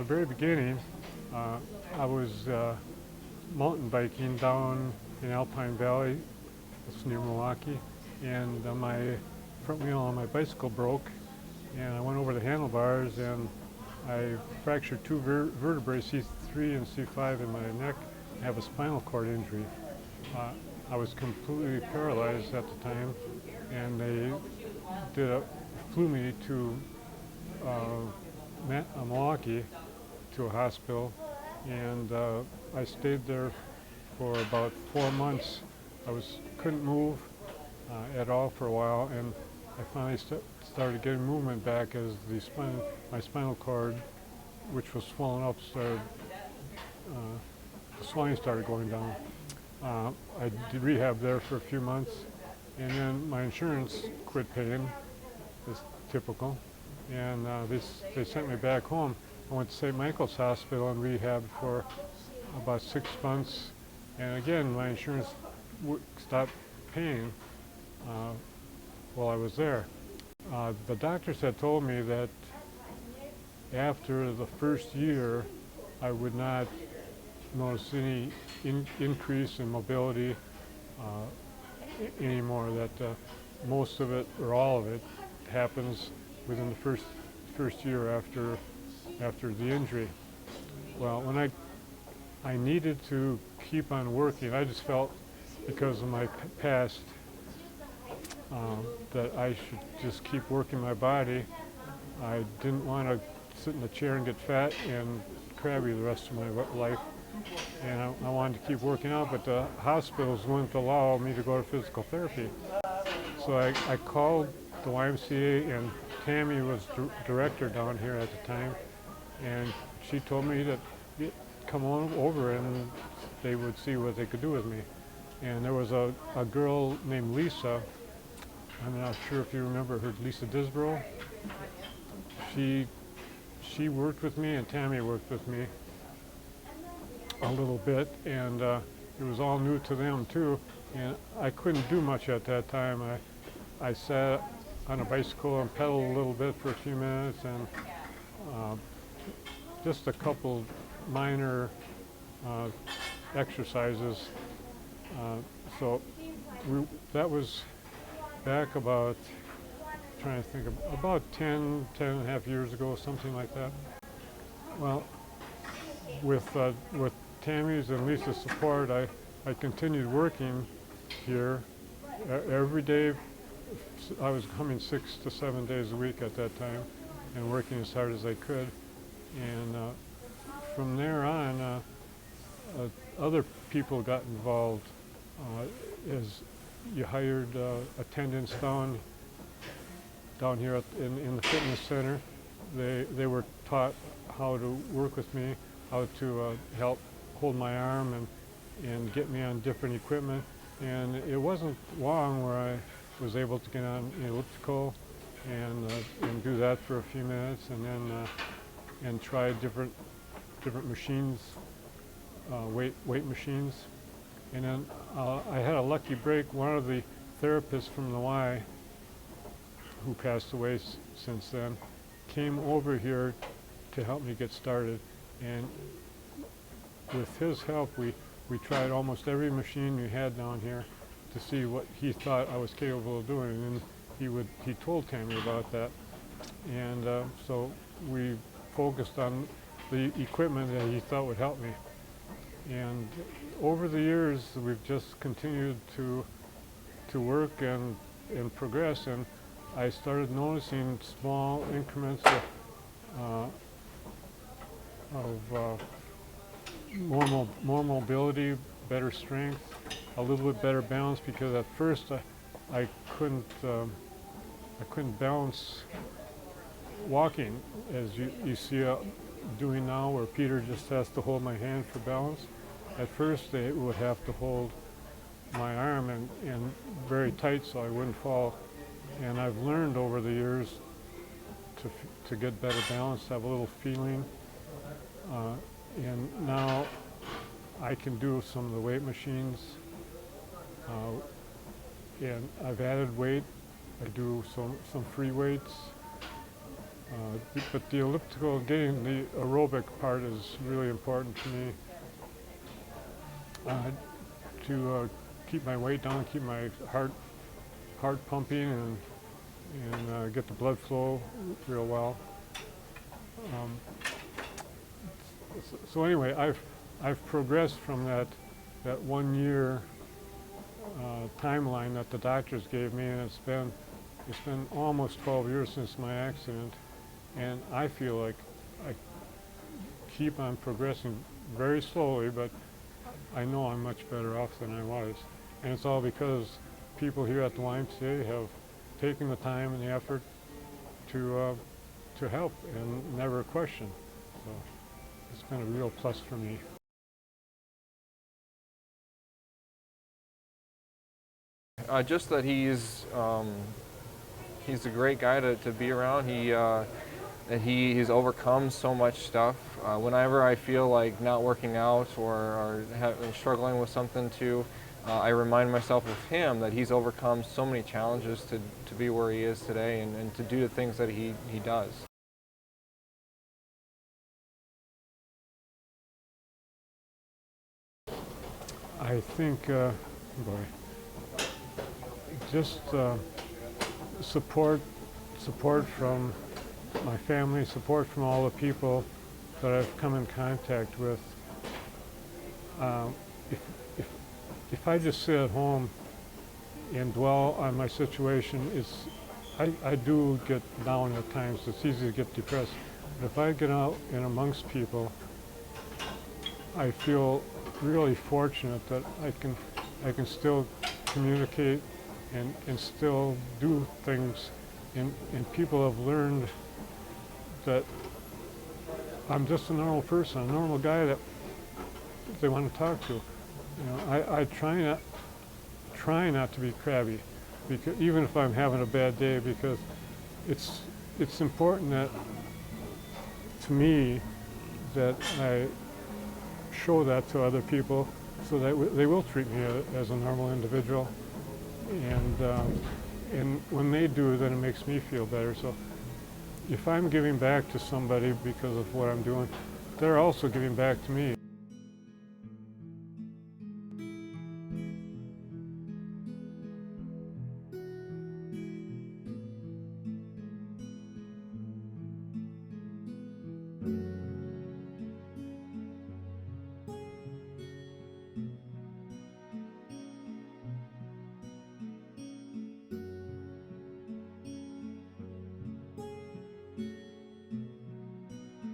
very beginning, I was mountain biking down in Alpine Valley, it's near Milwaukee, and my front wheel on my bicycle broke, and I went over the handlebars, and I fractured two vertebrae, C3 and C5 in my neck. I have a spinal cord injury. Uh, I was completely paralyzed at the time, and they flew me to Milwaukee to a hospital, and I stayed there for about 4 months. Couldn't move at all for a while, and I finally started getting movement back as my spinal cord, which was swollen up, the swelling started going down. I did rehab there for a few months, and then my insurance quit paying, as typical, and they sent me back home. I went to St. Michael's Hospital and rehabbed for about 6 months, and again my insurance stopped paying while I was there. The doctors had told me that after the first year I would not notice any increase in mobility anymore, that most of it or all of it happens within the first year after the injury. Well, when I needed to keep on working, I just felt because of my past that I should just keep working my body. I didn't want to sit in a chair and get fat and crabby the rest of my life, and I wanted to keep working out, but the hospitals wouldn't allow me to go to physical therapy. So I called the YMCA, and Tammy was director down here at the time, and she told me that come on over and they would see what they could do with me. And there was a girl named Lisa, I'm not sure if you remember her, Lisa Disbrow. She worked with me, and Tammy worked with me a little bit, and it was all new to them too, and I couldn't do much at that time. I sat on a bicycle and pedaled a little bit for a few minutes, and just a couple minor exercises. So that was back about, trying to think, about 10 and a half years ago, something like that. Well, with Tammy's and Lisa's support, I continued working here every day. I was coming 6 to 7 days a week at that time and working as hard as I could. And from there on, other people got involved as you hired attendants down here in the fitness center. They were taught how to work with me, how to help hold my arm and get me on different equipment. And it wasn't long where I was able to get on an elliptical and do that for a few minutes, and then and try different machines, weight machines. And then I had a lucky break. One of the therapists from the Y, who passed away since then, came over here to help me get started. And with his help, we tried almost every machine we had down here to see what he thought I was capable of doing. And he told Tammy about that. And so we focused on the equipment that he thought would help me. And over the years, we've just continued to work and progress, and I started noticing small increments of more mobility, better strength, a little bit better balance, because at first I couldn't balance walking, as you see doing now, where Peter just has to hold my hand for balance. At first they would have to hold my arm and very tight so I wouldn't fall. And I've learned over the years to get better balance, to have a little feeling. And now I can do some of the weight machines. And I've added weight. I do some free weights. But the elliptical, getting the aerobic part is really important to me, to keep my weight down, keep my heart pumping, and get the blood flow real well. Um, so anyway, I've progressed from that 1 year timeline that the doctors gave me, and it's been almost 12 years since my accident, and I feel like I keep on progressing very slowly, but I know I'm much better off than I was. And it's all because people here at the YMCA have taken the time and the effort to help and never question. So it's been a real plus for me. Just that he's a great guy to be around. That he's overcome so much stuff. Whenever I feel like not working out or struggling with something too, I remind myself of him that he's overcome so many challenges to be where he is today and to do the things that he does. I think, boy, just support, support from my family, support from all the people that I've come in contact with. Um, if, if, if I just sit at home and dwell on my situation, I do get down at times. It's easy to get depressed. But if I get out and amongst people, I feel really fortunate that I can still communicate and still do things, and people have learned that I'm just a normal person, a normal guy that they want to talk to. You know, I try not to be crabby, because even if I'm having a bad day, because it's important that to me that I show that to other people, so that they will treat me as a normal individual, and when they do, then it makes me feel better. So if I'm giving back to somebody because of what I'm doing, they're also giving back to me.